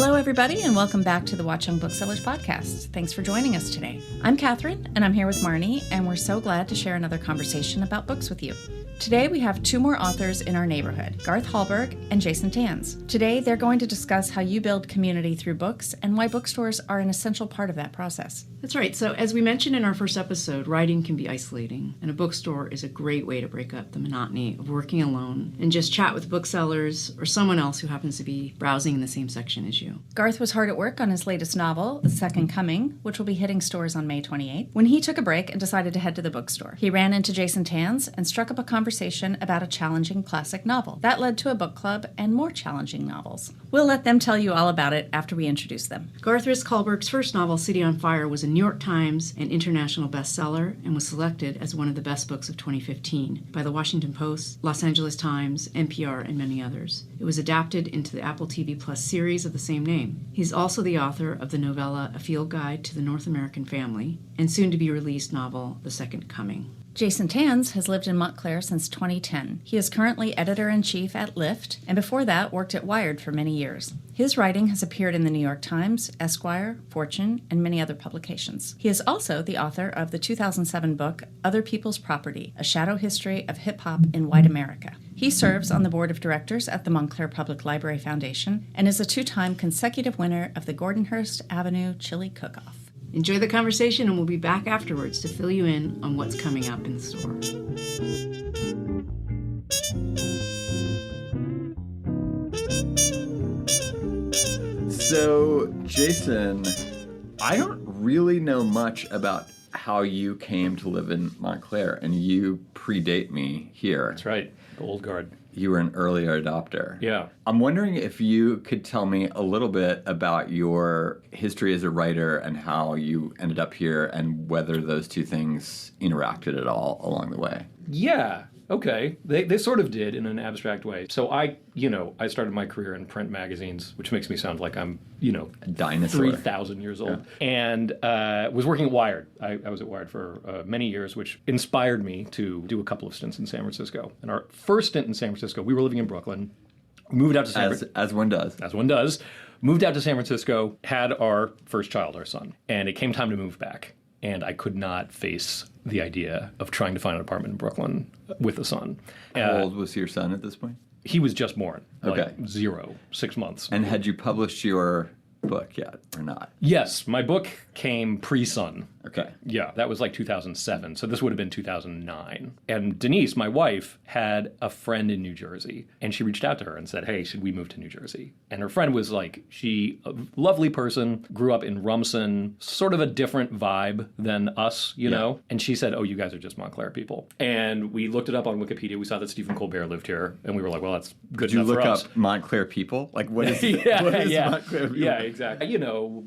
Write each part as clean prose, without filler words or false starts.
Hello, everybody, and welcome back to the Watchung Booksellers Podcast. Thanks for joining us today. I'm Kathryn, and I'm here with Marnie, and we're so glad to share another conversation about books with you. Today, we have two more authors in our neighborhood, Garth Hallberg and Jason Tanz. Today, they're going to discuss how you build community through books and why bookstores are an essential part of that process. That's right. So as we mentioned in our first episode, writing can be isolating, and a bookstore is a great way to break up the monotony of working alone and just chat with booksellers or someone else who happens to be browsing in the same section as you. Garth was hard at work on his latest novel, The Second Coming, which will be hitting stores on May 28th, when he took a break and decided to head to the bookstore. He ran into Jason Tanz and struck up a conversation about a challenging classic novel. That led to a book club and more challenging novels. We'll let them tell you all about it after we introduce them. Garth Hallberg's first novel, City on Fire, was a New York Times and international bestseller and was selected as one of the best books of 2015 by the Washington Post, Los Angeles Times, NPR, and many others. It was adapted into the Apple TV Plus series of the same name. He's also the author of the novella A Field Guide to the North American Family and soon-to-be-released novel The Second Coming. Jason Tanz has lived in Montclair since 2010. He is currently editor-in-chief at Lyft, and before that worked at Wired for many years. His writing has appeared in the New York Times, Esquire, Fortune, and many other publications. He is also the author of the 2007 book, Other People's Property, A Shadow History of Hip-Hop in White America. He serves on the board of directors at the Montclair Public Library Foundation and is a two-time consecutive winner of the Gordonhurst Avenue Chili Cook-Off. Enjoy the conversation, and we'll be back afterwards to fill you in on what's coming up in the store. So, Jason, I don't really know much about how you came to live in Montclair, and you predate me here. That's right, the old guard. You were an earlier adopter. Yeah. I'm wondering if you could tell me a little bit about your history as a writer and how you ended up here and whether those two things interacted at all along the way. Yeah. Okay. They sort of did in an abstract way. So I started my career in print magazines, which makes me sound like I'm, a dinosaur. 3,000 years old. Yeah. And was working at Wired. I was at Wired for many years, which inspired me to do a couple of stints in San Francisco. And our first stint in San Francisco, we were living in Brooklyn, moved out to San Francisco. As one does. As one does. Moved out to San Francisco, had our first child, our son. And it came time to move back. And I could not face the idea of trying to find an apartment in Brooklyn with a son. How old was your son at this point? He was just born. Okay. 6 months. And had you published your book yet or not? Yes. My book came pre-son. Okay. Yeah, that was like 2007. So this would have been 2009. And Denise, my wife, had a friend in New Jersey. And she reached out to her and said, hey, should we move to New Jersey? And her friend was like, a lovely person, grew up in Rumson, sort of a different vibe than us, you know? And she said, oh, you guys are just Montclair people. And we looked it up on Wikipedia. We saw that Stephen Colbert lived here. And we were like, well, that's good enough for us. Did you look up Montclair people? Like, what is, what is Montclair people? Yeah, exactly.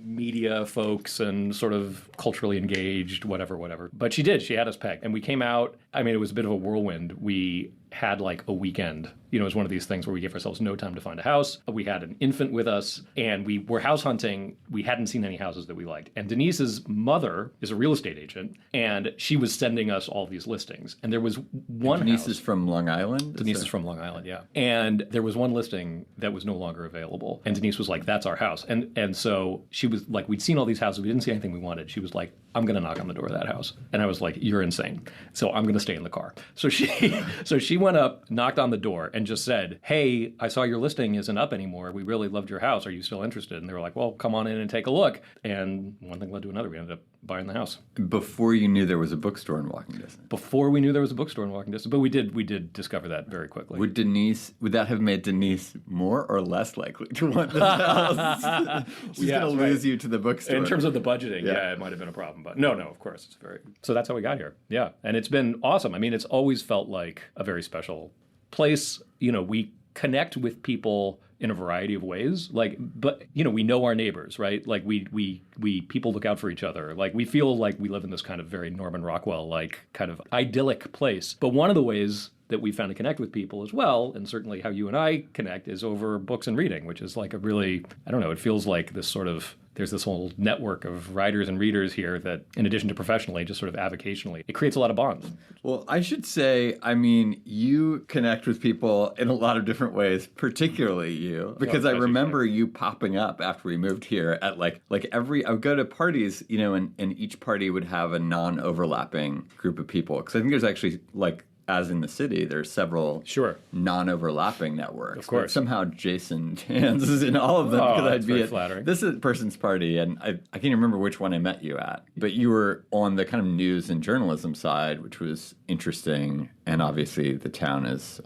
Media folks and sort of culturally engaged, whatever. But she did. She had us pegged. And we came out. I mean, it was a bit of a whirlwind. We had like a weekend. It was one of these things where we gave ourselves no time to find a house. We had an infant with us, and we were house hunting. We hadn't seen any houses that we liked. And Denise's mother is a real estate agent, and she was sending us all these listings. And there was one Denise house. is from Long Island? Denise is from Long Island, yeah. And there was one listing that was no longer available. And Denise was like, that's our house. And so she was like, we'd seen all these houses. We didn't see anything we wanted. She was like, I'm going to knock on the door of that house. And I was like, you're insane. So I'm going to stay in the car. So she went up, knocked on the door, and just said, hey, I saw your listing isn't up anymore. We really loved your house. Are you still interested? And they were like, well, come on in and take a look. And one thing led to another. We ended up buying the house. Before you knew there was a bookstore in walking distance? Before we knew there was a bookstore in walking distance. But we did discover that very quickly. Would that have made Denise more or less likely to want this house? She's going to lose you to the bookstore. In terms of the budgeting, yeah, it might have been a problem. But no, of course. So that's how we got here. Yeah. And it's been awesome. I mean, it's always felt like a very special place. We connect with people in a variety of ways. But we know our neighbors, right? Like we people look out for each other. Like we feel like we live in this kind of very Norman Rockwell, like kind of idyllic place. But one of the ways that we found to connect with people as well, and certainly how you and I connect, is over books and reading, which is like a really, I don't know, it feels like this sort of there's this whole network of writers and readers here that, in addition to professionally, just sort of avocationally, it creates a lot of bonds. Well, I should say, I mean, you connect with people in a lot of different ways, particularly you, because I remember you popping up after we moved here at like I would go to parties, you know, and each party would have a non-overlapping group of people. Because I think there's actually, like, as in the city, there's several non-overlapping networks. Of course. But somehow Jason Tanz is in all of them because I'd be at flattering. This is a person's party, and I can't even remember which one I met you at. But you were on the kind of news and journalism side, which was interesting. And obviously the town is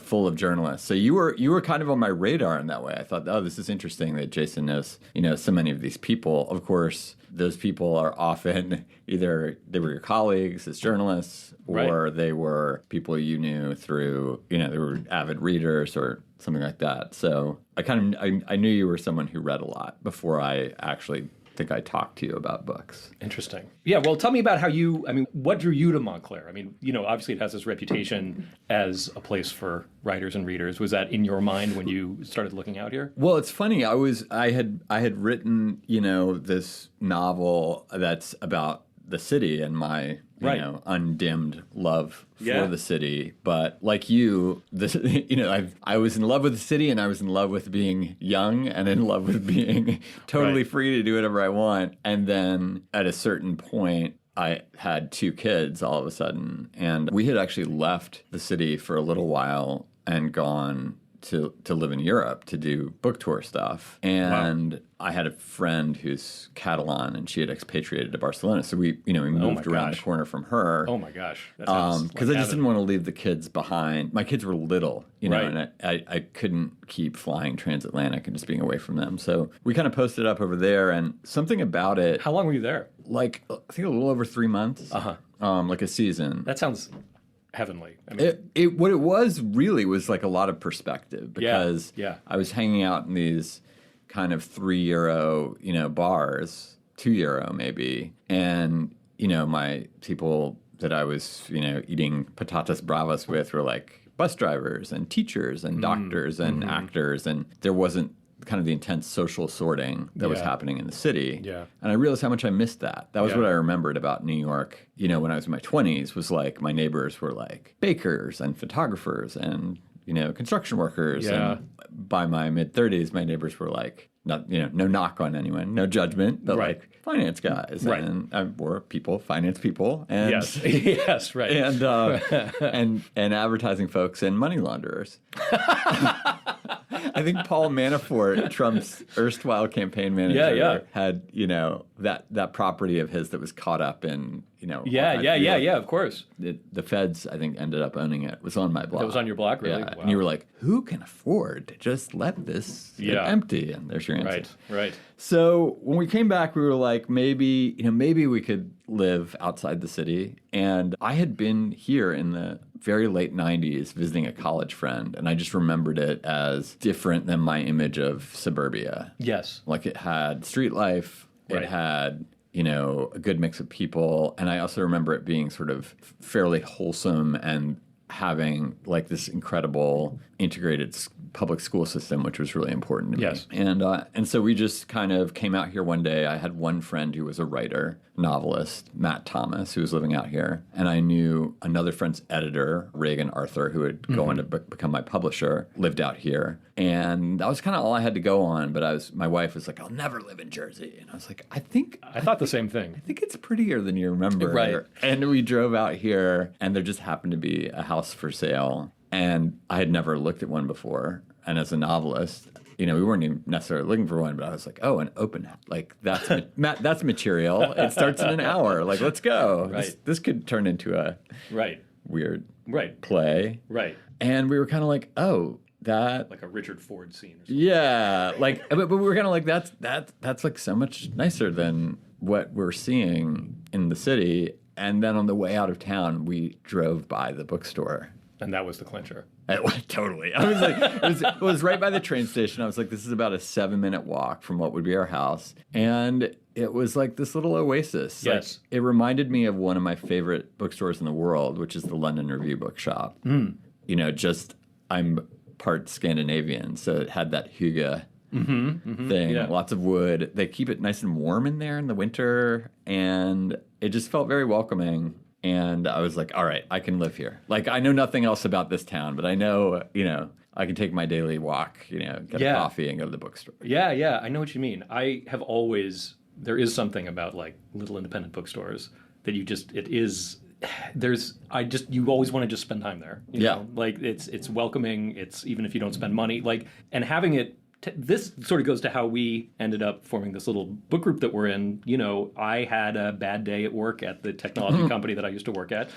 full of journalists. So you were kind of on my radar in that way. I thought, oh, this is interesting that Jason knows, so many of these people. Of course, those people are often either they were your colleagues as journalists, or they were people you knew through, they were avid readers or something like that. So I knew you were someone who read a lot before I actually think I talked to you about books. Interesting. Yeah, well, tell me about what drew you to Montclair? I mean, obviously it has this reputation as a place for writers and readers. Was that in your mind when you started looking out here? Well, it's funny. I had written, this novel that's about the city and my undimmed love for the city. But like you, I was in love with the city, and I was in love with being young and in love with being totally free to do whatever I want. And then at a certain point, I had 2 kids all of a sudden, and we had actually left the city for a little while and gone to live in Europe to do book tour stuff. And I had a friend who's Catalan, and she had expatriated to Barcelona. So we moved around the corner from her. Oh my gosh. Because I just didn't want to leave the kids behind. My kids were little, and I couldn't keep flying transatlantic and just being away from them. So we kind of posted up over there, and something about it. How long were you there? Like, I think a little over 3 months. Like a season. That sounds heavenly. I mean, what it was really was like a lot of perspective, because I was hanging out in these kind of €3, bars, €2 maybe, and my people that I was eating patatas bravas with were like bus drivers and teachers and doctors and actors, and there wasn't kind of the intense social sorting that was happening in the city. Yeah. And I realized how much I missed that. That was what I remembered about New York, when I was in my 20s, was like my neighbors were like bakers and photographers and, construction workers. Yeah. And by my mid-30s, my neighbors were like, not, no knock on anyone, no judgment, but like finance guys and or finance people. And, yes, right. And, and advertising folks and money launderers. I think Paul Manafort, Trump's erstwhile campaign manager, had, that property of his that was caught up in, of course. The feds, I think, ended up owning it. It was on my block. That was on your block, really? Yeah. Wow. And you were like, who can afford to just let this get empty? And there's your answer. Right. So when we came back, we were like, maybe we could live outside the city. And I had been here in the very late 90s visiting a college friend, and I just remembered it as different than my image of suburbia. Yes. Like it had street life, it had, a good mix of people, and I also remember it being sort of fairly wholesome and having like this incredible integrated public school system, which was really important to me. Yes. And so we just kind of came out here one day. I had one friend who was a writer, novelist, Matt Thomas, who was living out here. And I knew another friend's editor, Reagan Arthur, who had gone to become my publisher, lived out here. And that was kind of all I had to go on. But my wife was like, I'll never live in Jersey. And I was like, I thought the same thing. I think it's prettier than you remember. Right. And we drove out here, and there just happened to be a house for sale. And I had never looked at one before. And as a novelist, we weren't even necessarily looking for one, but I was like, oh, an open house. Like, that's material. It starts in an hour. Like, let's go. Right. This could turn into a weird play. Right. And we were kind of like, oh, that... Like a Richard Ford scene or something. Yeah. Like, but we were kind of like, that's like so much nicer than what we're seeing in the city. And then on the way out of town, we drove by the bookstore. And that was the clincher. Totally. I was like, it was right by the train station. I was like, this is about a 7-minute walk from what would be our house. And it was like this little oasis. Yes. Like, it reminded me of one of my favorite bookstores in the world, which is the London Review Bookshop. I'm part Scandinavian, so it had that hygge thing. Lots of wood. They keep it nice and warm in there in the winter, and it just felt very welcoming. And I was like, all right, I can live here. Like, I know nothing else about this town, but I know, I can take my daily walk, get a coffee and go to the bookstore. Yeah, I know what you mean. I have always, there is something about like little independent bookstores that you always want to just spend time there. You know? Like it's welcoming. It's even if you don't spend money, like, and having it, this sort of goes to how we ended up forming this little book group that we're in. I had a bad day at work at the technology company that I used to work at.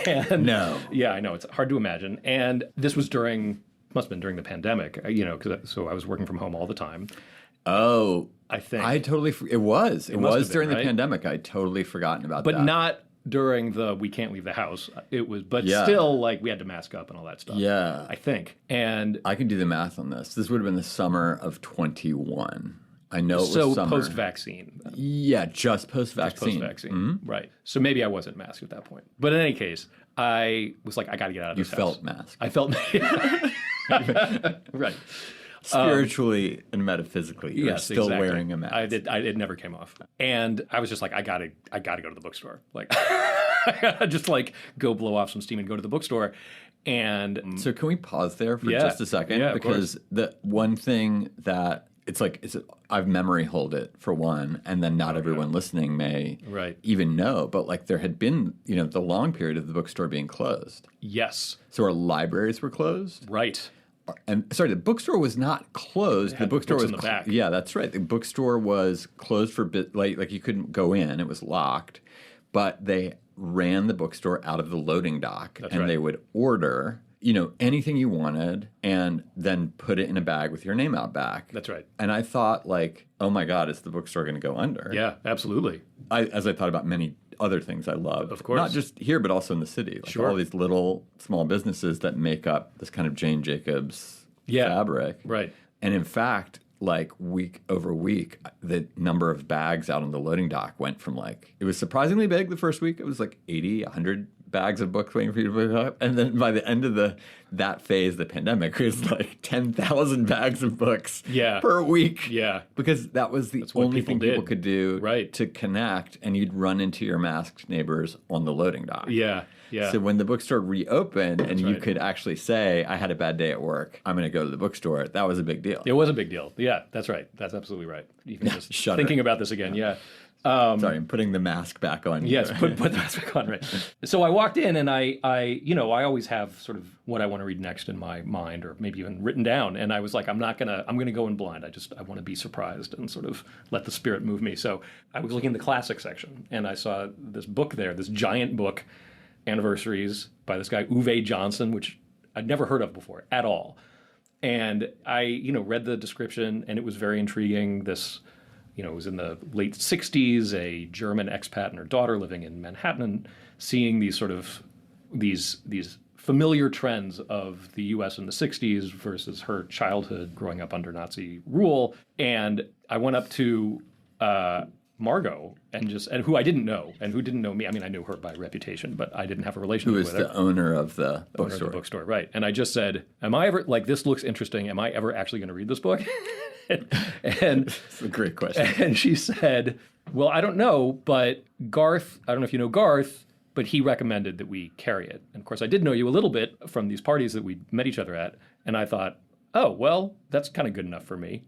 And yeah, I know, it's hard to imagine. And this was must have been during the pandemic, so I was working from home all the time. Oh, I think. It was during the pandemic. I'd totally forgotten about that. But not during the we can't leave the house. It was, but still, like, we had to mask up and all that stuff. Yeah. I think. And I can do the math on this. This would have been the summer of 21. I know it was summer. So post-vaccine. Yeah, just post-vaccine. Right. So maybe I wasn't masked at that point. But in any case, I was like, I got to get out of this house. You felt masked. I felt right. Spiritually and metaphysically, you're still wearing a mask. It never came off, and I was just like, I gotta go to the bookstore. Like, I gotta just like go blow off some steam and go to the bookstore. And so, can we pause there for just a second? Yeah, because the one thing that I've memory hold it for one, and then not everyone listening may even know. But like, there had been the long period of the bookstore being closed. Yes. So our libraries were closed. Right. And sorry, the bookstore was not closed. The bookstore was in the back. Yeah, that's right. The bookstore was closed for like you couldn't go in. It was locked. But they ran the bookstore out of the loading dock, they would order anything you wanted and then put it in a bag with your name out back. That's right. And I thought, like, oh my God, is the bookstore going to go under? Yeah, absolutely. As I thought about many other things I love. Of course. Not just here, but also in the city. Like all these little small businesses that make up this kind of Jane Jacobs fabric. Right. And in fact, like week over week, the number of bags out on the loading dock went from it was surprisingly big the first week. It was like 80, 100 bags of books waiting for you to pick up. And then by the end of that phase, the pandemic, it was like 10,000 bags of books per week. Yeah. Because that was the only thing people could do to connect, and you'd run into your masked neighbors on the loading dock. Yeah. Yeah. So when the bookstore reopened and you could actually say, I had a bad day at work, I'm going to go to the bookstore, that was a big deal. It was a big deal. Yeah, that's right. That's absolutely right. Even just thinking about this again, sorry, I'm putting the mask back on. Yes, put the mask back on, right. So I walked in and I always have sort of what I want to read next in my mind, or maybe even written down. And I was like, I'm going to go in blind. I want to be surprised and sort of let the spirit move me. So I was looking in the classic section and I saw this book there, this giant book, Anniversaries, by this guy, Uwe Johnson, which I'd never heard of before at all. And I, read the description and it was very intriguing. This, it was in the late 60s, a German expat and her daughter living in Manhattan, and seeing these sort of, these familiar trends of the U.S. in the 60s versus her childhood growing up under Nazi rule. And I went up to Margot and who I didn't know and who didn't know me. I mean, I knew her by reputation, but I didn't have a relationship with her. Who is the owner of the bookstore. Right. And I just said, am I ever, like, this looks interesting. Am I ever actually going to read this book? and it's a great question. And she said, well, I don't know, but Garth, I don't know if you know Garth, but he recommended that we carry it. And of course, I did know you a little bit from these parties that we met each other at. And I thought, oh, well, that's kind of good enough for me.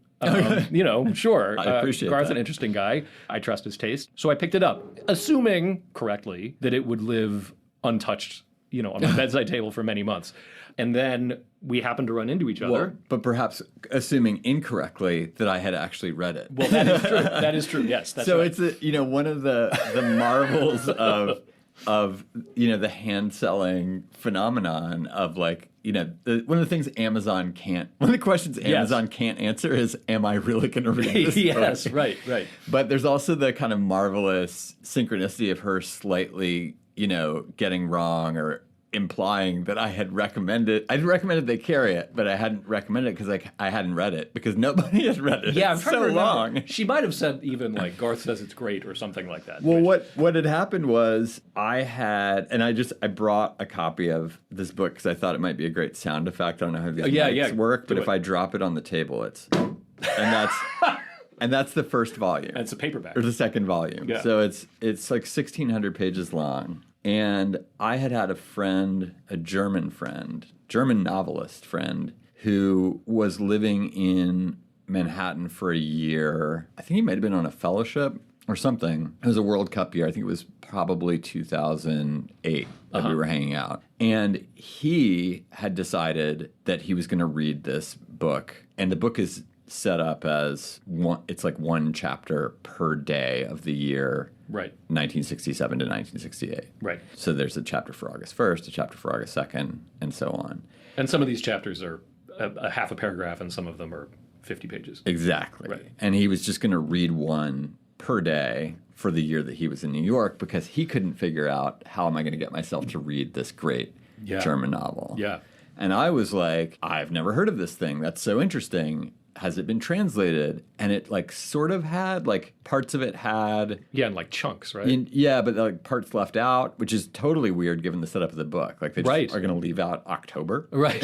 Sure. I appreciate Garth's that. an interesting guy. I trust his taste. So I picked it up, assuming correctly that it would live untouched, on my bedside table for many months. And then we happened to run into each other. Well, but perhaps assuming incorrectly that I had actually read it. Well, that is true. That is true. Yes, that's so right. It's one of the marvels of the hand selling phenomenon of one of the things Amazon can't, one of the questions Amazon can't answer is, am I really going to read this Yes, book? right. But there's also the kind of marvelous synchronicity of her slightly, getting wrong or implying that I had recommended. I'd recommended they carry it, but I hadn't recommended it because I hadn't read it because nobody had read it. Yeah, I'm it's trying so to remember. long. She might have said even like Garth says it's great or something like that. Well, what had happened was I brought a copy of this book because I thought it might be a great sound effect. I don't know how these mics work, but if I drop it on the table, it's And that's the first volume. And it's a paperback. Or the second volume. Yeah. So it's like 1,600 pages long. And I had a friend, a German novelist friend, who was living in Manhattan for a year. I think he might have been on a fellowship or something. It was a World Cup year. I think it was probably 2008 that we were hanging out. And he had decided that he was going to read this book. And the book is set up as it's like one chapter per day of the year. Right. 1967 to 1968. Right. So there's a chapter for August 1st, a chapter for August 2nd, and so on. And some of these chapters are a half a paragraph, and some of them are 50 pages. Exactly. Right. And he was just going to read one per day for the year that he was in New York because he couldn't figure out how am I going to get myself to read this great German novel. Yeah. And I was like, I've never heard of this thing. That's so interesting. Has it been translated? And it like sort of had, like parts of it had. Yeah, and like chunks, right? But like parts left out, which is totally weird given the setup of the book. Like they just are going to leave out October. Right.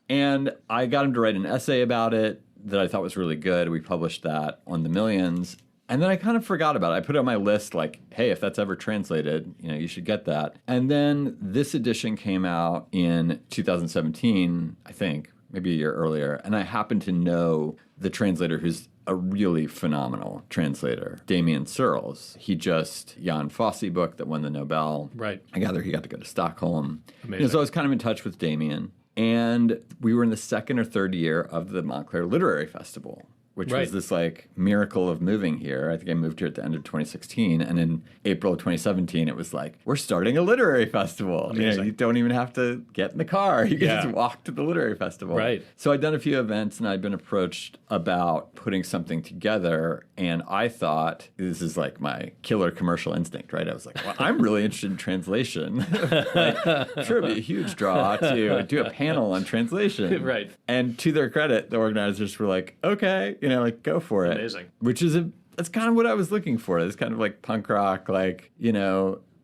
And I got him to write an essay about it that I thought was really good. We published that on The Millions. And then I kind of forgot about it. I put it on my list like, hey, if that's ever translated, you should get that. And then this edition came out in 2017, I think, maybe a year earlier. And I happen to know the translator who's a really phenomenal translator, Damien Searles. He just, Jan Fosse book that won the Nobel. Right. I gather he got to go to Stockholm. Amazing. So I was kind of in touch with Damien. And we were in the second or third year of the Montclair Literary Festival, which was this like miracle of moving here. I think I moved here at the end of 2016. And in April of 2017, it was like, we're starting a literary festival. You don't even have to get in the car. You can just walk to the literary festival. Right. So I'd done a few events and I'd been approached about putting something together. And I thought, this is like my killer commercial instinct, right? I was like, well, I'm really interested in translation. Sure, it'd be a huge draw to do a panel on translation. Right. And to their credit, the organizers were like, okay, like go for it. Amazing. Which is that's kind of what I was looking for. It's kind of like punk rock, like,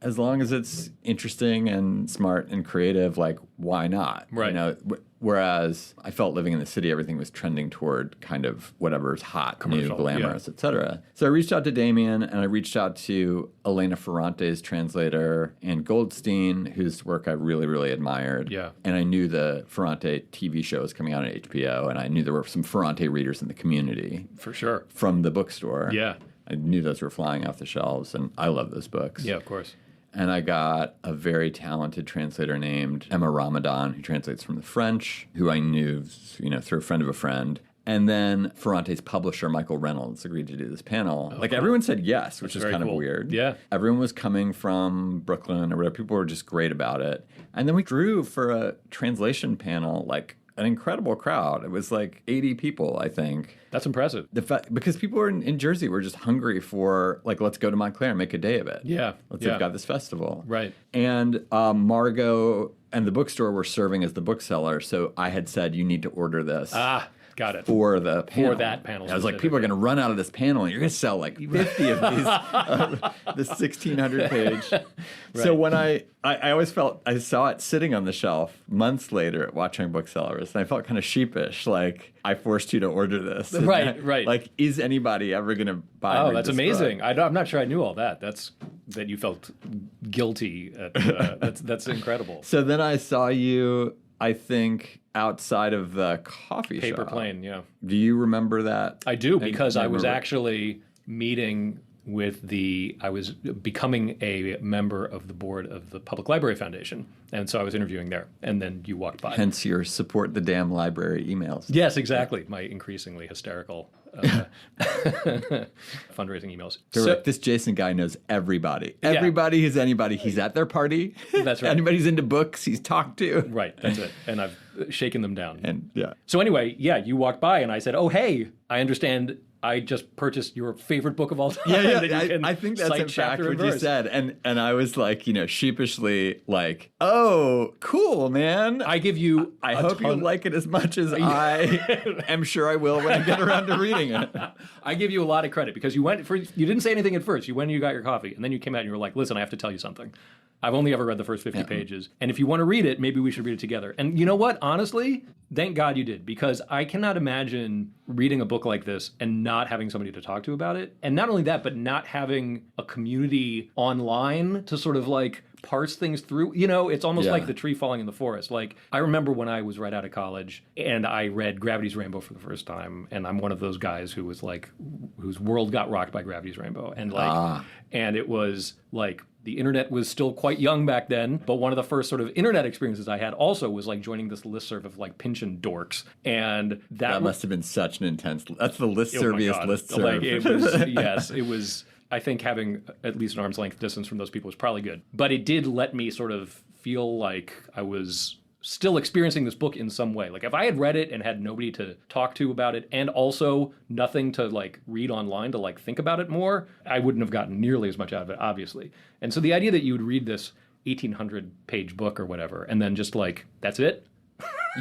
as long as it's interesting and smart and creative, like, why not? Right. Whereas I felt living in the city, everything was trending toward kind of whatever's hot, commercial, new, glamorous, etc. So I reached out to Damien, and I reached out to Elena Ferrante's translator, and Goldstein, whose work I really, really admired. Yeah. And I knew the Ferrante TV show was coming out on HBO, and I knew there were some Ferrante readers in the community. For sure. From the bookstore. Yeah. I knew those were flying off the shelves, and I love those books. Yeah, of course. And I got a very talented translator named Emma Ramadan, who translates from the French, who I knew, through a friend of a friend. And then Ferrante's publisher, Michael Reynolds, agreed to do this panel. Everyone said yes, which is kind of weird. Yeah. Everyone was coming from Brooklyn or whatever. People were just great about it. And then we drew for a translation panel, like an incredible crowd. It was like 80 people, I think. That's impressive. Because people were in Jersey were just hungry for, like, let's go to Montclair and make a day of it. Yeah. We've got this festival. Right. And Margot and the bookstore were serving as the bookseller, so I had said, you need to order this. Got it. For the panel. For that panel. I was like, people are going to run out of this panel, and you're going to sell like 50 of these, the 1,600 page. Right. So when I always felt, I saw it sitting on the shelf months later at Watchung Booksellers, and I felt kind of sheepish, like, I forced you to order this. Right. Like, is anybody ever going to buy Oh, that's amazing. Book? I'm not sure I knew all that. That you felt guilty. That's incredible. So then I saw you, I think, outside of the coffee shop. Paper Plane, yeah. Do you remember that? I do, because I was actually meeting with I was becoming a member of the board of the Public Library Foundation. And so I was interviewing there. And then you walked by. Hence your support the damn library emails. Yes, exactly. My increasingly hysterical fundraising emails. So, like, this Jason guy knows everybody. Everybody who's anybody. He's at their party. That's right. Anybody's into books, he's talked to. Right, that's it. And I've shaken them down. And So anyway, you walked by and I said, oh, hey, I understand I just purchased your favorite book of all time. I think that's in fact what you said. And I was like, sheepishly like, oh, cool, man. I give you I hope you like it as much as I am sure I will when I get around to reading it. I give you a lot of credit because you didn't say anything at first. You went and you got your coffee, and then you came out and you were like, listen, I have to tell you something. I've only ever read the first 50 pages. And if you want to read it, maybe we should read it together. And you know what? Honestly, thank God you did, because I cannot imagine reading a book like this and not having somebody to talk to about it. And not only that, but not having a community online to sort of like parse things through. You know, it's almost like the tree falling in the forest. Like, I remember when I was right out of college and I read Gravity's Rainbow for the first time, and I'm one of those guys who was like, whose world got rocked by Gravity's Rainbow. And like, and it was like, the internet was still quite young back then, but one of the first sort of internet experiences I had also was like joining this listserv of like Pynchon dorks. And that must have been such an intense, that's the listserviest listserv. Like, it was, yes, it was. I think having at least an arm's length distance from those people was probably good. But it did let me sort of feel like I was still experiencing this book in some way. Like, if I had read it and had nobody to talk to about it, and also nothing to like read online to like think about it more, I wouldn't have gotten nearly as much out of it, obviously. And so the idea that you would read this 1,800-page book or whatever, and then just like, that's it?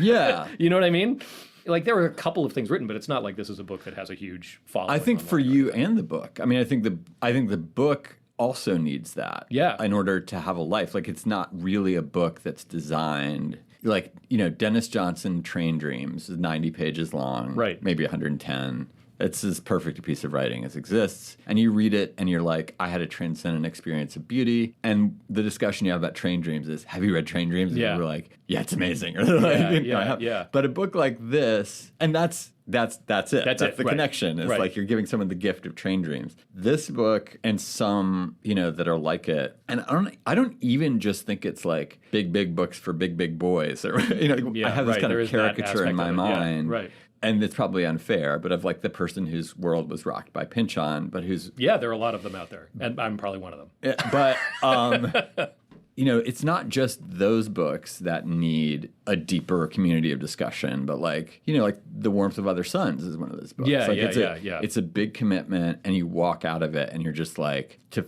Yeah. You know what I mean? Like, there were a couple of things written, but it's not like this is a book that has a huge following. I think for you and the book. I mean, I think the book also needs that. Yeah. In order to have a life. Like, it's not really a book that's designed, like, you know, Dennis Johnson Train Dreams is 90 pages long. Right. Maybe 110. It's as perfect a piece of writing as exists. And you read it and you're like, I had a transcendent experience of beauty. And the discussion you have about Train Dreams is, have you read Train Dreams? And we're like, yeah, it's amazing. Or like, But a book like this, and that's it. That's the connection. It's like you're giving someone the gift of Train Dreams. This book and some, you know, that are like it. And I don't even just think it's like big books for big boys. Or, you know, I have this kind of caricature in my mind. Yeah, right. And it's probably unfair, but of like the person whose world was rocked by Pynchon, but who's... Yeah, there are a lot of them out there, and I'm probably one of them. Yeah, but, you know, it's not just those books that need a deeper community of discussion, but like, you know, like The Warmth of Other Suns is one of those books. It's a big commitment, and you walk out of it, and you're just like, to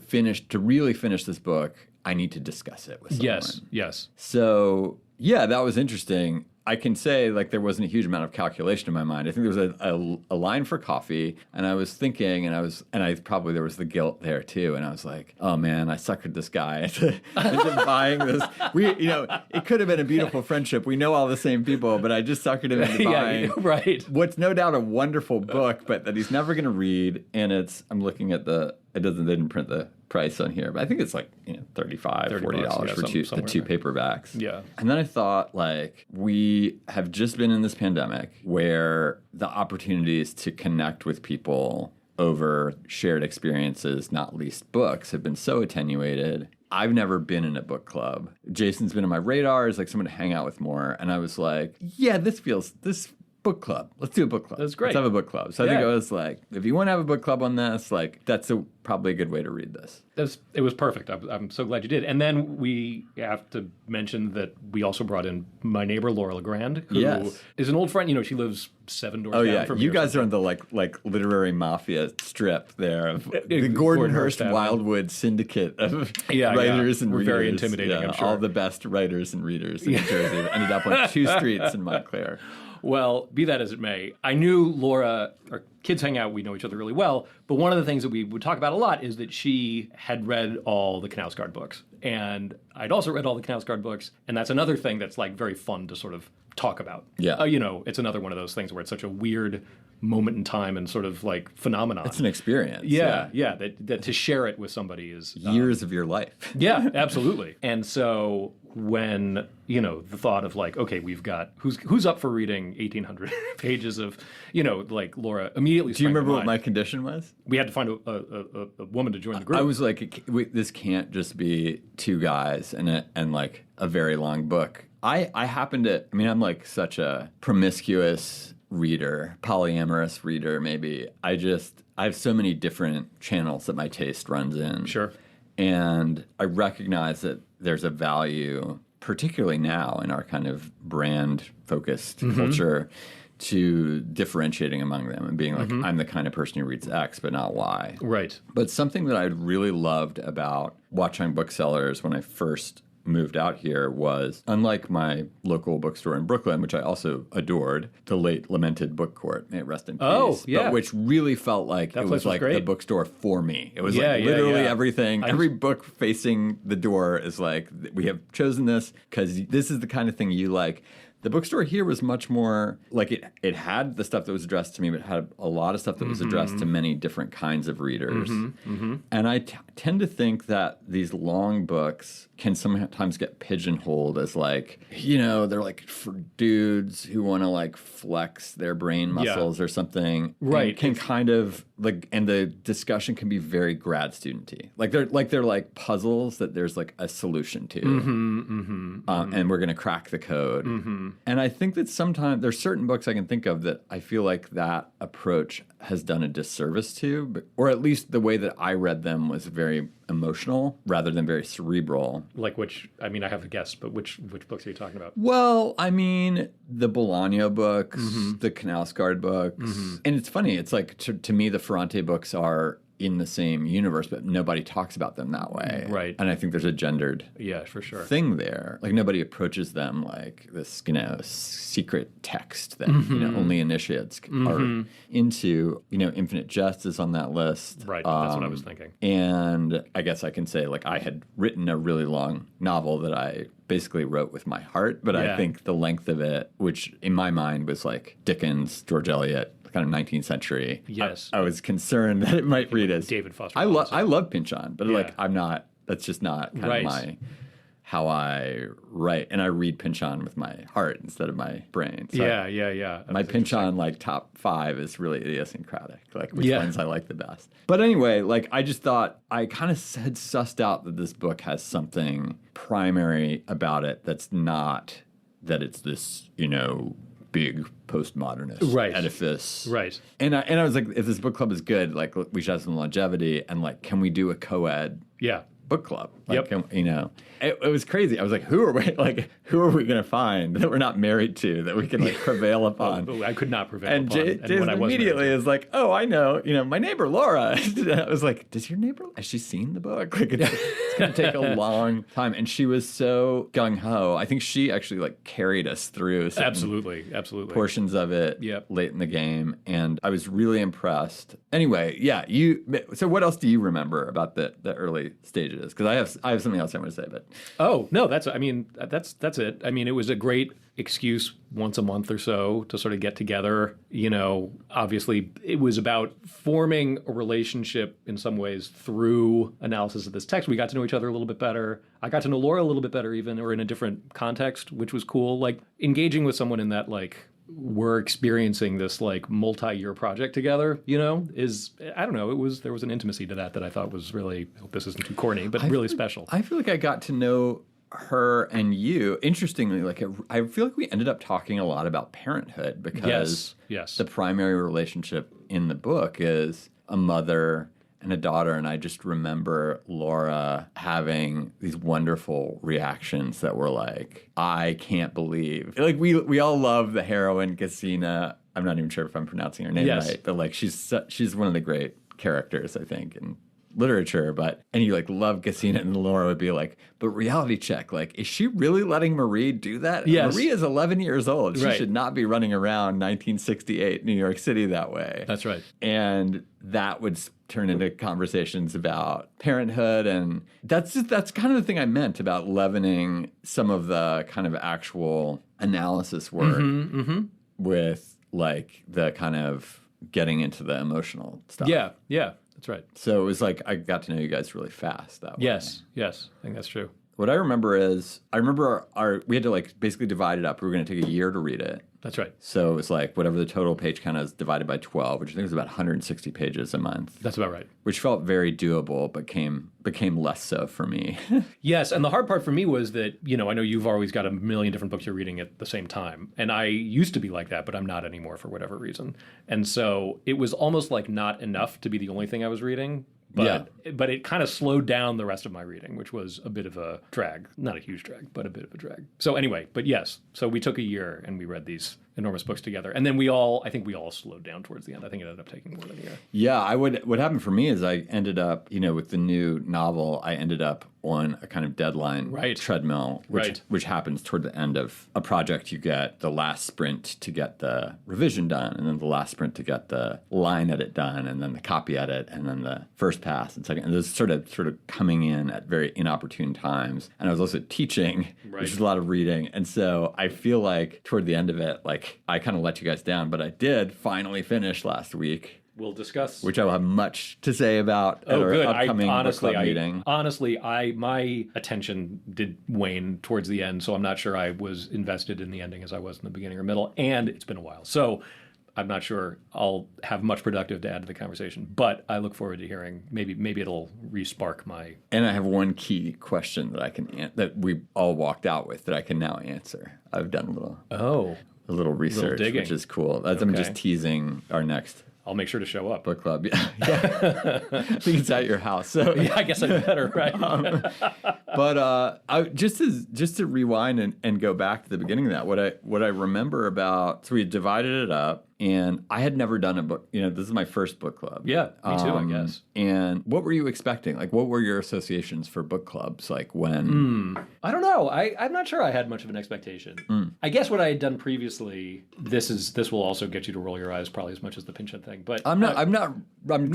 really finish this book, I need to discuss it with someone. Yes. So, yeah, that was interesting. I can say, like, there wasn't a huge amount of calculation in my mind. I think there was a line for coffee, and I was thinking, there was the guilt there too. And I was like, oh man, I suckered this guy into buying this. It could have been a beautiful friendship. We know all the same people, but I just suckered him into buying what's no doubt a wonderful book, but that he's never going to read. And I'm looking at they didn't print the price on here, but I think it's like, you know, $35, $40 for the two paperbacks. Yeah. And then I thought, like, we have just been in this pandemic where the opportunities to connect with people over shared experiences, not least books, have been so attenuated. I've never been in a book club. Jason's been on my radar as like someone to hang out with more. And I was like, yeah, this book club. Let's do a book club. That's great. Let's have a book club. So I think I was like, if you want to have a book club on this, like, that's probably a good way to read this. It was perfect. I'm so glad you did. And then we have to mention that we also brought in my neighbor, Laura Legrand, who is an old friend. You know, she lives 7 doors down from me. You guys are on the like literary mafia strip there of the Gordon Hurst Wildwood syndicate of writers and We're readers. Very intimidating, I'm sure. All the best writers and readers in New Jersey ended up on 2 streets in Montclair. Well, be that as it may, I knew Laura, our kids hang out, we know each other really well, but one of the things that we would talk about a lot is that she had read all the Knausgaard books. And I'd also read all the Knausgaard books, and that's another thing that's like very fun to sort of talk about. Yeah. You know, it's another one of those things where it's such a weird moment in time and sort of like phenomenon. It's an experience. Yeah. That to share it with somebody is... years of your life. Yeah, absolutely. And so when, you know, the thought of like, okay, we've got, who's up for reading 1,800 pages of, you know, like Laura immediately... Do you remember what my condition was? We had to find a woman to join the group. I was like, this can't just be 2 guys and like a very long book. I happen to, I mean, I'm like such a promiscuous reader, polyamorous reader, maybe. I have so many different channels that my taste runs in. Sure. And I recognize that there's a value, particularly now in our kind of brand-focused culture, to differentiating among them and being like, I'm the kind of person who reads X, but not Y. Right. But something that I really loved about Watchung Booksellers when I first moved out here was, unlike my local bookstore in Brooklyn, which I also adored, the late lamented Book Court, may it rest in peace. Oh, yeah. But which really felt like it was like great. the bookstore for me. It was like literally everything. Every book facing the door is like, we have chosen this because this is the kind of thing you like. The bookstore here was much more like it had the stuff that was addressed to me, but it had a lot of stuff that was addressed to many different kinds of readers. And I tend to think that these long books can sometimes get pigeonholed as like, they're like for dudes who want to like flex their brain muscles or something. Right. And can kind of like, and the discussion can be very grad student-y. They're like puzzles that there's like a solution to. And we're going to crack the code. And I think that sometimes there's certain books I can think of that I feel like that approach has done a disservice to, or at least the way that I read them was very emotional rather than very cerebral. Like which, I mean, I have a guess, but which books are you talking about? Well, I mean, the Bolaño books, the Knausgaard books. And it's funny, it's like, to me, the Ferrante books are in the same universe, but nobody talks about them that way. Right. And I think there's a gendered for sure. thing there. Like nobody approaches them like this, secret text that, only initiates are into. Infinite Jest is on that list. Right. That's what I was thinking. And I guess I can say like I had written a really long novel that I basically wrote with my heart, but I think the length of it, which in my mind was like Dickens, George Eliot, kind of 19th century. Yes. I was concerned that it might read as David Foster. I love Pynchon, but like I'm not. That's just not kind of how I write, and I read Pynchon with my heart instead of my brain. So my Pynchon like top 5 is really idiosyncratic, like which ones I like the best. But anyway, like I just thought I kind of had sussed out that this book has something primary about it that's not that it's this big postmodernist edifice. Right. And I was like, if this book club is good, like we should have some longevity, and like, can we do a co-ed book club? Like, it was crazy. I was like, who are we going to find that we're not married to that we can like prevail upon? I could not prevail upon. And Jason immediately is like, oh, I know, my neighbor Laura. I was like, has she seen the book? Like it's going to take a long time. And she was so gung-ho. I think she actually like carried us through absolutely portions of it late in the game. And I was really impressed. Anyway, so what else do you remember about the early stages? Because I have something else I want to say, but that's it. I mean, it was a great excuse once a month or so to sort of get together. Obviously it was about forming a relationship in some ways through analysis of this text. We got to know each other a little bit better. I got to know Laura a little bit better even, or in a different context, which was cool. Like engaging with someone in that like we're experiencing this like multi-year project together, is, I don't know, there was an intimacy to that I thought was really, I hope this isn't too corny, but really special. I feel like I got to know her and you. Interestingly, like I feel like we ended up talking a lot about parenthood because the primary relationship in the book is a mother and a daughter, and I just remember Laura having these wonderful reactions that were like, I can't believe. Like we all love the heroine Gesina. I'm not even sure if I'm pronouncing her name right, but like she's one of the great characters, I think, in literature. And you like love Gesina, and Laura would be like, but reality check, like, is she really letting Marie do that? Yes. Marie is 11 years old. She should not be running around 1968 New York City that way. That's right. And that would turn into conversations about parenthood, and that's kind of the thing I meant about leavening some of the kind of actual analysis work with like the kind of getting into the emotional stuff. Yeah. That's right. So it was like I got to know you guys really fast that way. Yes, I think that's true. What I remember is we had to like basically divide it up. We were going to take a year to read it. That's right. So it was like whatever the total page count is divided by 12, which I think was about 160 pages a month. That's about right. Which felt very doable, but became less so for me. Yes, and the hard part for me was that, I know you've always got a million different books you're reading at the same time. And I used to be like that, but I'm not anymore for whatever reason. And so it was almost like not enough to be the only thing I was reading. But it kind of slowed down the rest of my reading, which was a bit of a drag. Not a huge drag, but a bit of a drag. So anyway, but yes. So we took a year and we read these enormous books together. And then I think we all slowed down towards the end. I think it ended up taking more than a year. Yeah, what happened for me is I ended up, with the new novel, I ended up on a kind of deadline treadmill, which happens toward the end of a project. You get the last sprint to get the revision done, and then the last sprint to get the line edit done, and then the copy edit, and then the first pass and second. And those sort of coming in at very inopportune times. And I was also teaching, which is a lot of reading. And so I feel like toward the end of it, like I kind of let you guys down, but I did finally finish last week. We'll discuss. Which I will have much to say about at our upcoming book club meeting. Honestly, my attention did wane towards the end, so I'm not sure I was invested in the ending as I was in the beginning or middle, and it's been a while. So I'm not sure I'll have much productive to add to the conversation, but I look forward to hearing. Maybe it'll re-spark my... And I have one key question that we all walked out with that I can now answer. I've done a little research, which is cool. I'm just teasing our next... I'll make sure to show up. Book club, yeah. I think it's at your house. So yeah, I guess I'd better, right? But just to rewind and go back to the beginning of that, what I remember about, so we had divided it up, and I had never done a book. This is my first book club. Yeah, me too, I guess. And what were you expecting? Like, what were your associations for book clubs? Like when? I don't know. I'm not sure I had much of an expectation. I guess what I had done previously. This will also get you to roll your eyes probably as much as the Pynchon thing. But I'm not rolling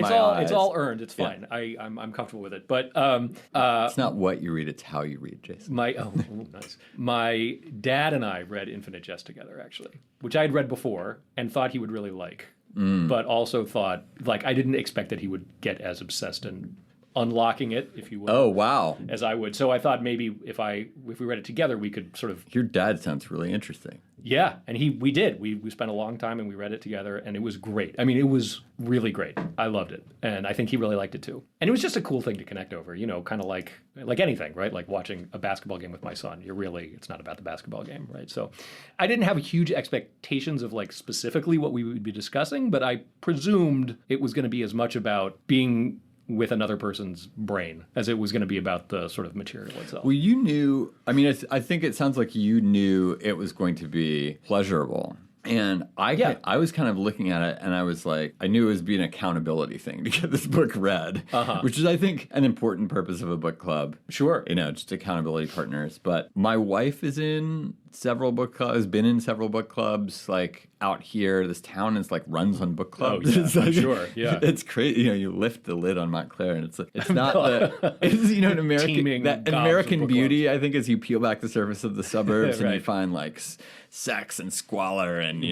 my eyes. It's all earned. It's fine. Yeah. I'm comfortable with it. But it's not what you read; it's how you read, Jason. Nice. My dad and I read Infinite Jest together, actually, which I had read before and thought he would really like, but also thought, like, I didn't expect that he would get as obsessed and unlocking it, if you will. Oh, wow. As I would. So I thought maybe if we read it together, we could sort of... Your dad sounds really interesting. Yeah, and we did. We spent a long time and we read it together, and it was great. I mean, it was really great. I loved it, and I think he really liked it too. And it was just a cool thing to connect over, kind of like anything, right? Like watching a basketball game with my son. It's not about the basketball game, right? So I didn't have huge expectations of like specifically what we would be discussing, but I presumed it was going to be as much about being with another person's brain as it was going to be about the sort of material itself. Well, you knew, I think it sounds like you knew it was going to be pleasurable. And I was kind of looking at it, and I was like, I knew it was being an accountability thing to get this book read, which is, I think, an important purpose of a book club. Sure. Just accountability partners. But my wife is in several book clubs, has been in several book clubs, like out here. This town is like runs on book clubs. Oh, yeah, it's like, sure. Yeah. It's crazy. You lift the lid on Montclair, and it's not an American beauty, I think, as you peel back the surface of the suburbs and you find like sex and squalor and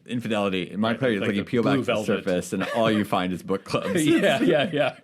infidelity. In Montclair, it's like you peel back the surface and all you find is book clubs. Yeah.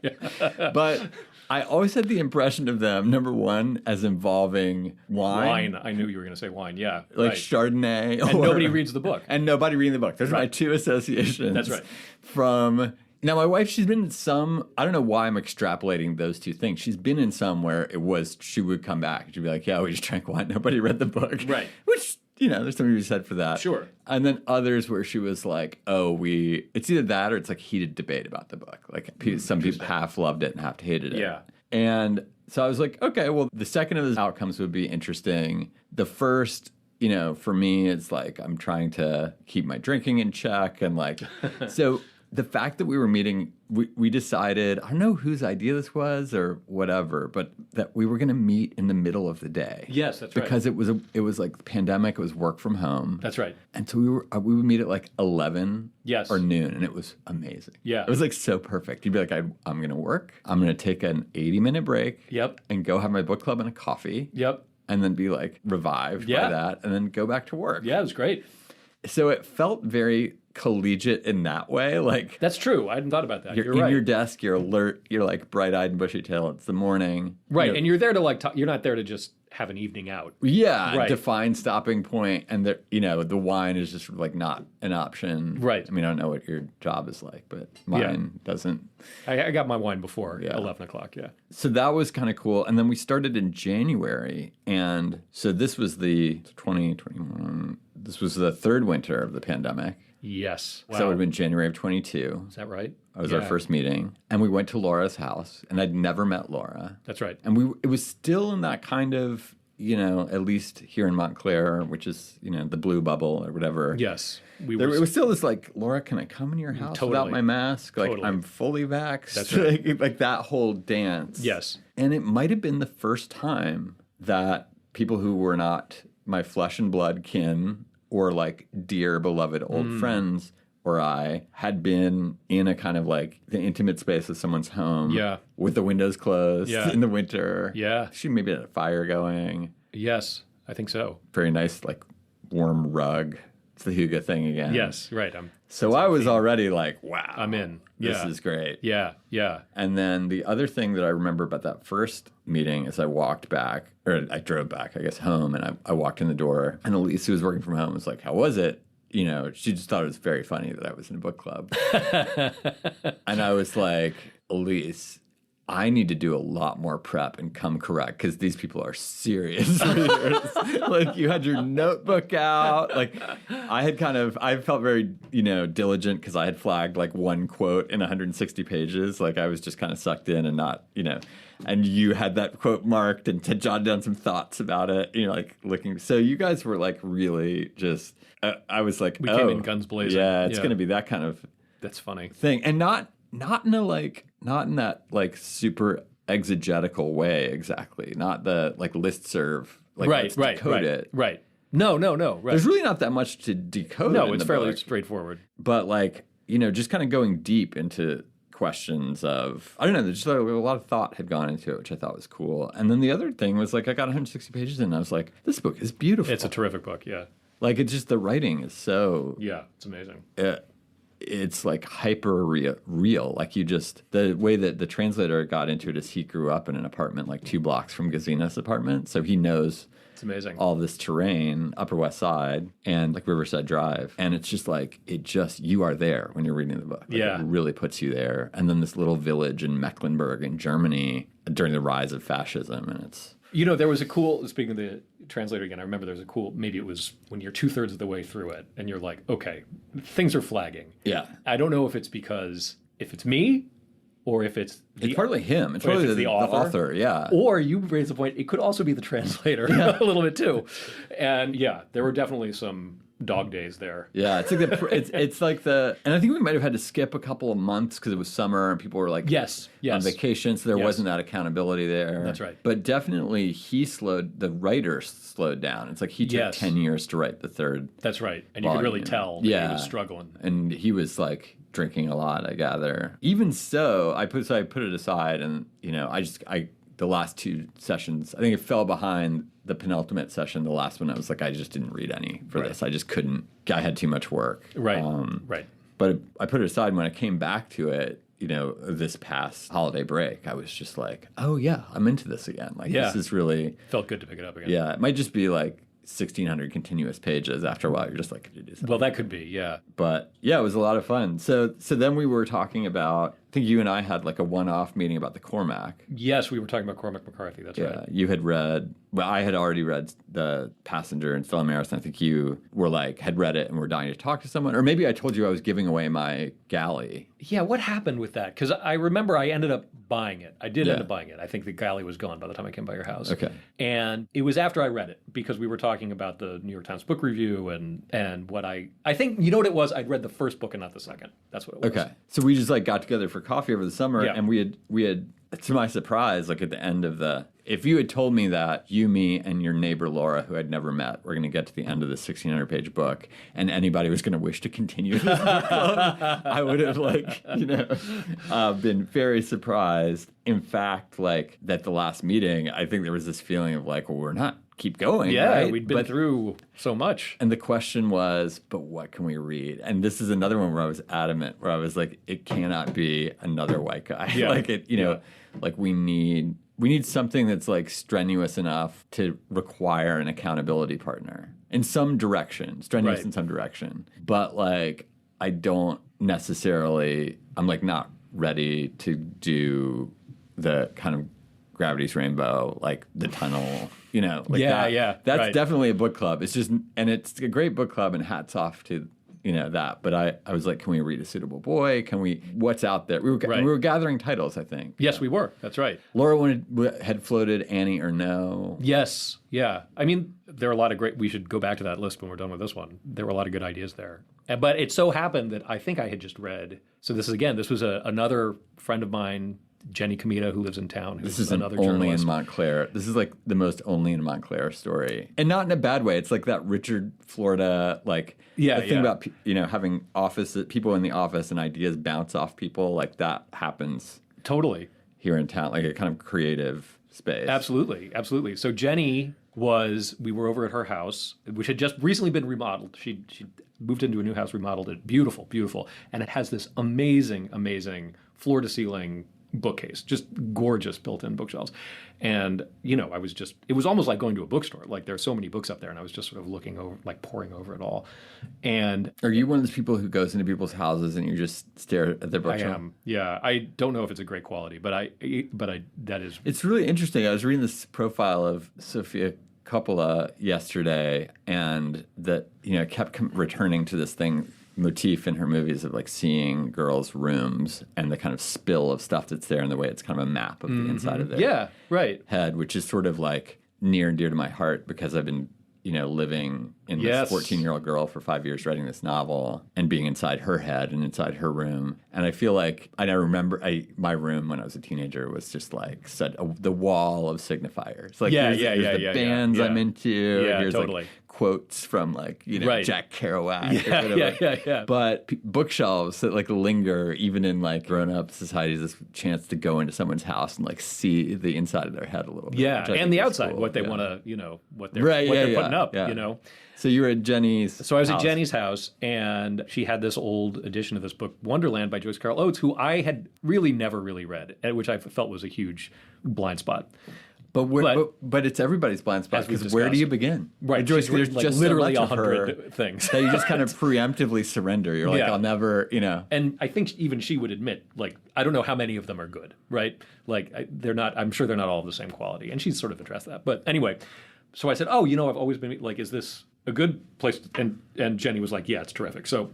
But I always had the impression of them, number one, as involving wine. I knew you were going to say wine, yeah. Like Chardonnay. And nobody reads the book. And nobody reading the book. Those are my two associations. That's right. Now, my wife, she's been in some, I don't know why I'm extrapolating those two things. She's been in some where she would come back. She'd be like, yeah, we just drank wine. Nobody read the book. Right. Which, there's something to be said for that. Sure. And then others where she was like, it's either that or it's like heated debate about the book. Like some people half loved it and half hated it. Yeah. And so I was like, okay, well, the second of those outcomes would be interesting. The first, for me, it's like I'm trying to keep my drinking in check. And like, so the fact that we were meeting, we decided, I don't know whose idea this was or whatever, but that we were going to meet in the middle of the day. Yes, that's right. Because it was like the pandemic, it was work from home. That's right. And so we would meet at like 11 or noon, and it was amazing. Yeah. It was like so perfect. You'd be like, I'm going to work. I'm going to take an 80-minute break. Yep. And go have my book club and a coffee. Yep. And then be like revived by that, and then go back to work. Yeah, it was great. So it felt very collegiate in that way. Like, that's true. I hadn't thought about that. You're right. in your desk, you're alert, you're like bright-eyed and bushy-tailed. It's the morning. Right, and you're there to like you're not there to just have an evening out. Yeah, right. Define stopping point, and the wine is just like not an option. Right. I mean, I don't know what your job is like, but mine doesn't. I got my wine before 11 o'clock, So that was kind of cool. And then we started in January, and so this was the 2021, this was the third winter of the pandemic. Yes. Wow. So that would have been January of 22. Is that right? That was our first meeting. And we went to Laura's house, and I'd never met Laura. That's right. And it was still in that kind of, at least here in Montclair, which is, the blue bubble or whatever. Yes. It was still this like, Laura, can I come in your house without my mask? Like, I'm fully vaxxed. That's right. Like that whole dance. Yes. And it might have been the first time that people who were not my flesh and blood kin or like dear beloved old friends or I had been in a kind of like the intimate space of someone's home with the windows closed in the winter. Yeah. She maybe had a fire going. Yes, I think so. Very nice, like warm rug. It's the Hugo thing again. Yes, right. So I was already like, wow. I'm in. This is great. Yeah, yeah. And then the other thing that I remember about that first meeting is I walked back, or I drove back, I guess, home, and I walked in the door, and Elise, who was working from home, was like, how was it? She just thought it was very funny that I was in a book club. And I was like, Elise, I need to do a lot more prep and come correct because these people are serious readers. Like, you had your notebook out. Like, I felt very, diligent because I had flagged like one quote in 160 pages. Like, I was just kind of sucked in and not, and you had that quote marked and had jotted down some thoughts about it, like looking. So you guys were like really just, I was like, we came in guns blazing. Yeah, it's going to be that kind of that's funny thing. And not in that like super exegetical way exactly. Not the like listserv. Like, right. No. Right. There's really not that much to decode. No, it's fairly straightforward. But like, just kind of going deep into questions of, I don't know, just like a lot of thought had gone into it, which I thought was cool. And then the other thing was like, I got 160 pages in and I was like, this book is beautiful. It's a terrific book, yeah. Like, it's just, the writing is so... Yeah, it's amazing. It's like hyper real. Like, the way that the translator got into it is he grew up in an apartment like 2 blocks from Gazina's apartment. So he knows... It's amazing. All this terrain, Upper West Side, and like Riverside Drive. And it's just like, you are there when you're reading the book. Like, it really puts you there. And then this little village in Mecklenburg in Germany during the rise of fascism. And it's... there was a cool, speaking of the translator again, I remember there was a cool, maybe it was when you're 2/3 of the way through it and you're like, okay, things are flagging. Yeah. I don't know if it's because, if it's me or if it's... It's partly him. It's probably the author, yeah. Or you raise the point, it could also be the translator a little bit too. And there were definitely some dog days there. Yeah, it's like it's like and I think we might have had to skip a couple of months because it was summer and people were like on vacation, so there wasn't that accountability there. That's right. But definitely the writer slowed down. It's like he took 10 years to write the third. That's right. And you could really tell that he was struggling. And he was like drinking a lot, I gather. Even so, I put it aside and the last 2 sessions, I think it fell behind the penultimate session. The last one, I was like, I just didn't read any for this. I just couldn't. I had too much work. Right. But I put it aside. When I came back to it, this past holiday break, I was just like, oh yeah, I'm into this again. Like, this is really... Felt good to pick it up again. Yeah, it might just be like 1,600 continuous pages. After a while, you're just like, could you do something? Well, that could be, yeah. But yeah, it was a lot of fun. So then we were talking about, I think you and I had like a one-off meeting about the Cormac. Yes, we were talking about Cormac McCarthy, that's right. Yeah, you had read, I had already read The Passenger and Stella Maris, and I think you were like, had read it and were dying to talk to someone. Or maybe I told you I was giving away my galley. Yeah, what happened with that? Because I remember I ended up buying it. I did end up buying it. I think the galley was gone by the time I came by your house. Okay. And it was after I read it, because we were talking about the New York Times book review and what I think, you know what it was? I'd read the first book and not the second. That's what it was. Okay. So we just like got together for coffee over the summer, and we had, to my surprise, like at the end of if you had told me that you, me, and your neighbor Laura, who I'd never met, were going to get to the end of the 1,600-page book, and anybody was going to wish to continue this book club, I would have, been very surprised. In fact, like at the last meeting, I think there was this feeling of like, well, we're not keep going. Yeah, right? we'd been through so much. And the question was, but what can we read? And this is another one where I was adamant, where I was like, it cannot be another white guy. Yeah. Like it, like we need something that's like strenuous enough to require an accountability partner in some direction, strenuous in some direction. But like, I don't necessarily, I'm like not ready to do the kind of Gravity's Rainbow, like the tunnel, like That's definitely a book club. It's just, and it's a great book club, and hats off to that. But I was like, can we read A Suitable Boy? What's out there? We were gathering titles, I think. Yes, we were. That's right. Laura had floated Annie or No. Yes. Yeah. I mean, there are a lot of we should go back to that list when we're done with this one. There were a lot of good ideas there. But it so happened that I think I had just read, so this was another friend of mine, Jenny Comita, who lives in town. This is another Only journalist. In Montclair. This is like the most Only in Montclair story. And not in a bad way. It's like that Richard Florida, the thing about, having people in the office and ideas bounce off people, like that happens. Totally. Here in town, like a kind of creative space. Absolutely. Absolutely. So Jenny we were over at her house, which had just recently been remodeled. She moved into a new house, remodeled it. Beautiful, beautiful. And it has this amazing, amazing floor-to-ceiling bookcase, just gorgeous built-in bookshelves. And, it was almost like going to a bookstore. Like, there are so many books up there, and I was just sort of looking over, like poring over it all. And are you one of those people who goes into people's houses and you just stare at their bookshelf? I am, yeah. I don't know if it's a great quality, but that is... It's really interesting. I was reading this profile of Sofia Coppola yesterday, and that, kept returning to this motif in her movies of like seeing girls' rooms and the kind of spill of stuff that's there and the way it's kind of a map of the inside of their head, which is sort of like near and dear to my heart because I've been, living in this 14-year-old girl for 5 years, writing this novel and being inside her head and inside her room. And I feel like I remember my room when I was a teenager was just like the wall of signifiers. Like here's the bands I'm into. Yeah, here's totally. Like quotes from Jack Kerouac or whatever. Yeah. But bookshelves that like linger even in like grown-up societies, this chance to go into someone's house and like see the inside of their head a little bit. Yeah, and the outside, cool. What they want to, what they're putting up, So you were at Jenny's So I was at Jenny's house, and she had this old edition of this book, Wonderland, by Joyce Carol Oates, who I had really never really read, which I felt was a huge blind spot. But it's everybody's blind spot, because where do you begin? Right. Joyce, there's like just literally so much 100 things. that you just kind of preemptively surrender. You're like, I'll never, And I think even she would admit, like, I don't know how many of them are good, right? Like, I'm sure they're not all of the same quality. And she's sort of addressed that. But anyway, so I said, I've always been, like, is this a good place? And Jenny was like, yeah, it's terrific. So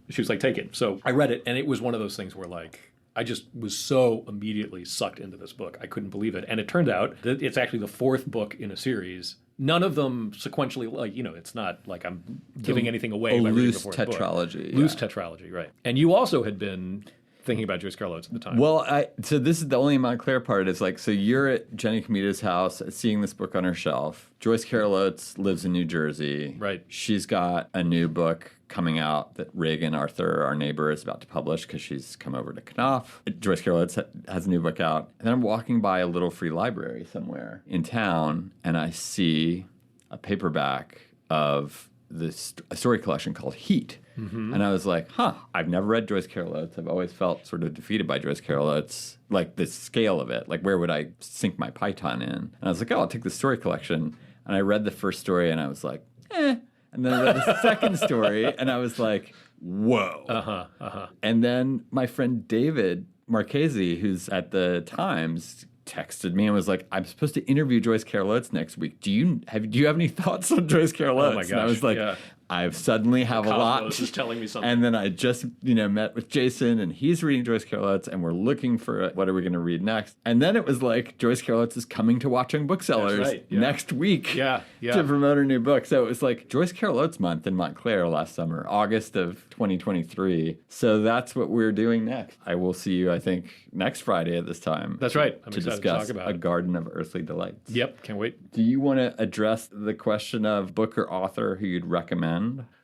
she was like, take it. So I read it, and it was one of those things where, like, I just was so immediately sucked into this book. I couldn't believe it. And it turned out that it's actually the fourth book in a series. None of them sequentially, like, it's not like I'm giving anything away by reading the fourth book. Loose tetralogy, right. And you also had been thinking about Joyce Carol Oates at the time. Well, so this is the only Montclair part is like, so you're at Jenny Comita's house seeing this book on her shelf. Joyce Carol Oates lives in New Jersey. Right. She's got a new book coming out that Reagan Arthur, our neighbor, is about to publish because she's come over to Knopf. Joyce Carol Oates has a new book out. And then I'm walking by a little free library somewhere in town, and I see a paperback of a story collection called Heat. Mm-hmm. And I was like, I've never read Joyce Carol Oates. I've always felt sort of defeated by Joyce Carol Oates, like the scale of it. Like, where would I sink my Python in? And I was like, I'll take the story collection. And I read the first story, and I was like, And then I read the second story, and I was like, whoa. And then my friend David Marchese, who's at the Times, texted me and was like, I'm supposed to interview Joyce Carol Oates next week. Do you have any thoughts on Joyce Carol Oates? Oh my gosh, and I was like, I suddenly have a lot. Is telling me something. And then I just, met with Jason, and he's reading Joyce Carol Oates, and we're looking for what are we going to read next. And then it was like, Joyce Carol Oates is coming to Watchung Booksellers next week to promote her new book. So it was like Joyce Carol Oates month in Montclair last summer, August of 2023. So that's what we're doing next. I will see you, I think, next Friday at this time. That's right. I'm to excited discuss to talk about A Garden of Earthly Delights. Yep, can't wait. Do you want to address the question of book or author who you'd recommend?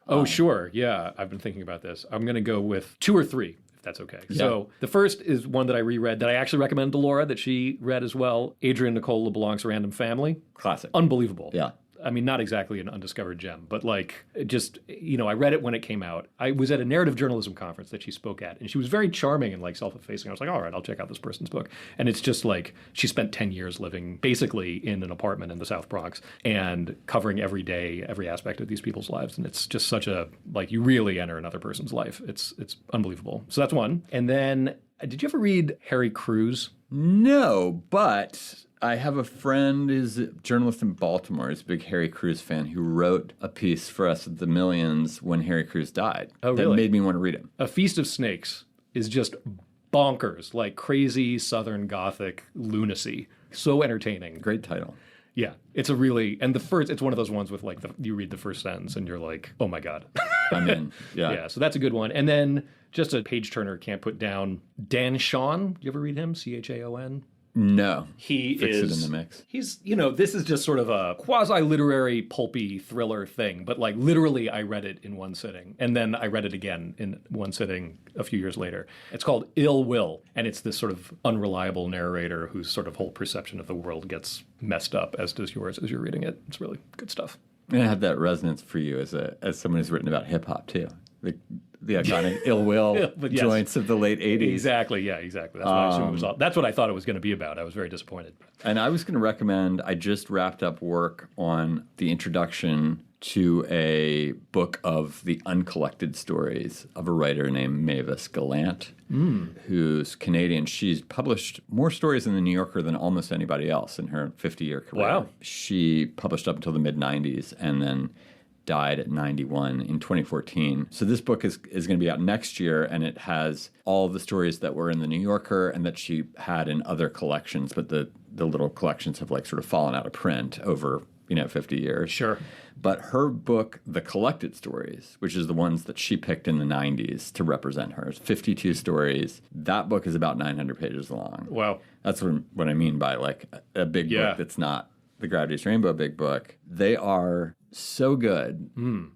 Oh, sure. Yeah, I've been thinking about this. I'm going to go with 2 or 3, if that's okay. Yeah. So the first is one that I reread that I actually recommend to Laura that she read as well. Adrienne Nicole LeBlanc's Random Family. Classic. Unbelievable. Yeah. I mean, not exactly an undiscovered gem, but like, just, I read it when it came out. I was at a narrative journalism conference that she spoke at, and she was very charming and like self-effacing. I was like, all right, I'll check out this person's book. And it's just like, she spent 10 years living basically in an apartment in the South Bronx and covering every day, every aspect of these people's lives. And it's just such a, like, you really enter another person's life. It's unbelievable. So that's one. And then, did you ever read Harry Crews? No, but I have a friend who's a journalist in Baltimore. He's a big Harry Crews fan who wrote a piece for us at the Millions when Harry Crews died. Oh, really? That made me want to read it. A Feast of Snakes is just bonkers, like crazy Southern Gothic lunacy. So entertaining. Great title. Yeah, it's a really, and it's one of those ones with like, you read the first sentence and you're like, oh my God. I'm in. Yeah. Yeah, so that's a good one. And then just a page turner can't put down. Dan Chaon, you ever read him? Chaon? No. He Fix is. it in the mix. He's, this is just sort of a quasi-literary, pulpy thriller thing. But like literally, I read it in one sitting. And then I read it again in one sitting a few years later. It's called Ill Will. And it's this sort of unreliable narrator whose sort of whole perception of the world gets messed up, as does yours as you're reading it. It's really good stuff. And I have that resonance for you as someone who's written about hip-hop, too. The iconic Ill Will joints of the late 80s. Exactly, yeah, exactly. That's what I assumed it was all. That's what I thought it was going to be about. I was very disappointed. And I was going to recommend, I just wrapped up work on the introduction to a book of the uncollected stories of a writer named Mavis Gallant, who's Canadian. She's published more stories in The New Yorker than almost anybody else in her 50-year career. Wow. She published up until the mid-90s and then died at 91 in 2014. So this book is going to be out next year, and it has all the stories that were in The New Yorker and that she had in other collections, but the little collections have like sort of fallen out of print over 50 years. Sure. But her book, The Collected Stories, which is the ones that she picked in the 90s to represent her, 52 stories. That book is about 900 pages long. Wow. That's what I mean by like a big book that's not the Gravity's Rainbow big book. They are so good.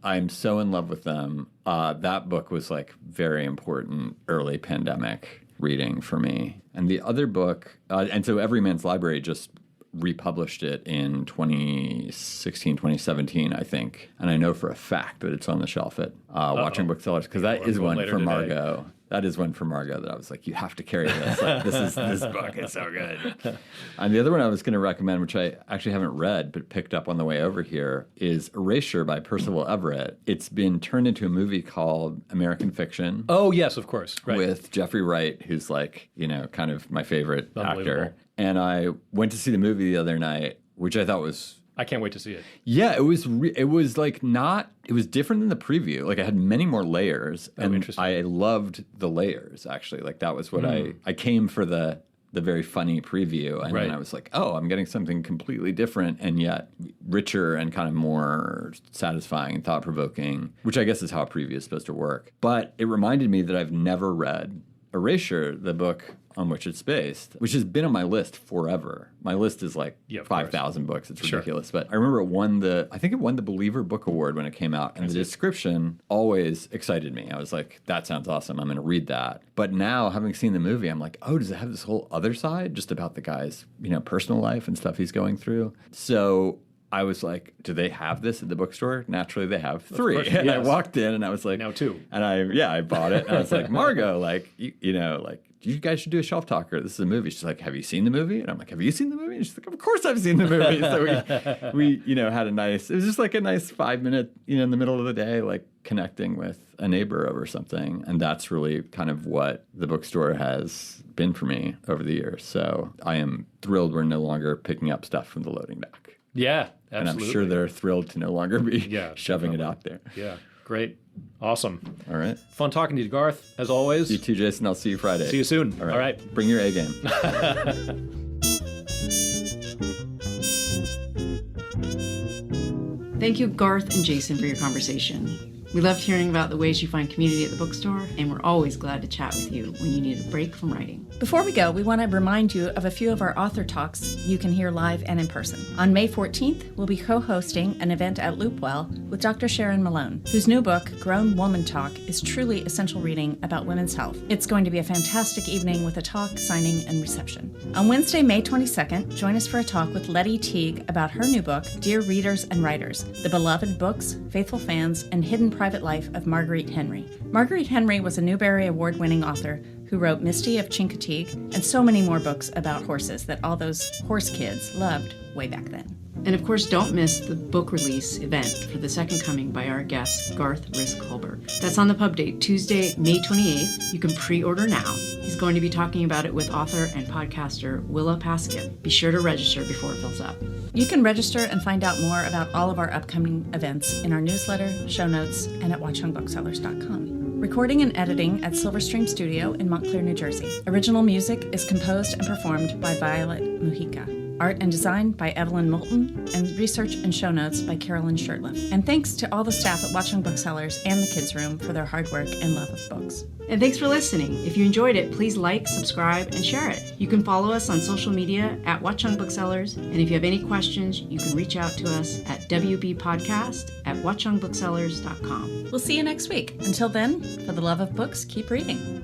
I'm so in love with them. That book was like very important early pandemic reading for me. And the other book, and so Everyman's Library just republished it in 2016, 2017, I think. And I know for a fact that it's on the shelf at Watchung Booksellers, because that is one for Margot. That is one for Margot that I was like, you have to carry this. Like, this book is so good. And the other one I was going to recommend, which I actually haven't read but picked up on the way over here, is Erasure by Percival Everett. It's been turned into a movie called American Fiction. Oh, yes, of course. Right. With Jeffrey Wright, who's like, kind of my favorite actor. And I went to see the movie the other night, which I thought was... I can't wait to see it. Yeah, it was like not... It was different than the preview. Like, I had many more layers. And interesting. I loved the layers, actually. Like, that was what I came for the very funny preview. And then I was like, oh, I'm getting something completely different and yet richer and kind of more satisfying and thought-provoking, which I guess is how a preview is supposed to work. But it reminded me that I've never read Erasure, the book on which it's based, which has been on my list forever. My list is like 5,000 books. It's ridiculous. Sure. But I remember I think it won the Believer Book Award when it came out. And the description always excited me. I was like, that sounds awesome. I'm going to read that. But now, having seen the movie, I'm like, oh, does it have this whole other side just about the guy's, personal life and stuff he's going through? So I was like, do they have this at the bookstore? Naturally, they have 3. Course, and I walked in and I was like... Now 2. And I bought it. And I was like, Margot, like, you guys should do a shelf talker. This is a movie. She's like, have you seen the movie? And I'm like, have you seen the movie? And she's like, of course I've seen the movie. So we had it was just like a nice 5-minute, in the middle of the day, like connecting with a neighbor over something. And that's really kind of what the bookstore has been for me over the years. So I am thrilled we're no longer picking up stuff from the loading dock. Yeah, absolutely. And I'm sure they're thrilled to no longer be shoving it out there. Yeah, great. Awesome. All right. Fun talking to you, Garth, as always. You too, Jason. I'll see you Friday. See you soon. All right. Bring your A game. Thank you, Garth and Jason, for your conversation. We loved hearing about the ways you find community at the bookstore, and we're always glad to chat with you when you need a break from writing. Before we go, we want to remind you of a few of our author talks you can hear live and in person. On May 14th, we'll be co-hosting an event at Loopwell with Dr. Sharon Malone, whose new book, Grown Woman Talk, is truly essential reading about women's health. It's going to be a fantastic evening with a talk, signing, and reception. On Wednesday, May 22nd, join us for a talk with Letty Teague about her new book, Dear Readers and Writers, The Beloved Books, Faithful Fans, and Hidden Private Life of Marguerite Henry. Marguerite Henry was a Newbery Award-winning author who wrote Misty of Chincoteague and so many more books about horses that all those horse kids loved way back then. And of course, don't miss the book release event for The Second Coming by our guest, Garth Hallberg. That's on the pub date, Tuesday, May 28th. You can pre-order now. He's going to be talking about it with author and podcaster Willa Paskin. Be sure to register before it fills up. You can register and find out more about all of our upcoming events in our newsletter, show notes, and at watchungbooksellers.com. Recording and editing at Silverstream Studio in Montclair, New Jersey. Original music is composed and performed by Violet Mujica. Art and design by Evelyn Moulton, and research and show notes by Caroline Shurtleff. And thanks to all the staff at Watchung Booksellers and the Kids Room for their hard work and love of books. And thanks for listening. If you enjoyed it, please like, subscribe, and share it. You can follow us on social media at Watchung Booksellers, and if you have any questions, you can reach out to us at wbpodcast@watchungbooksellers.com. We'll see you next week. Until then, for the love of books, keep reading.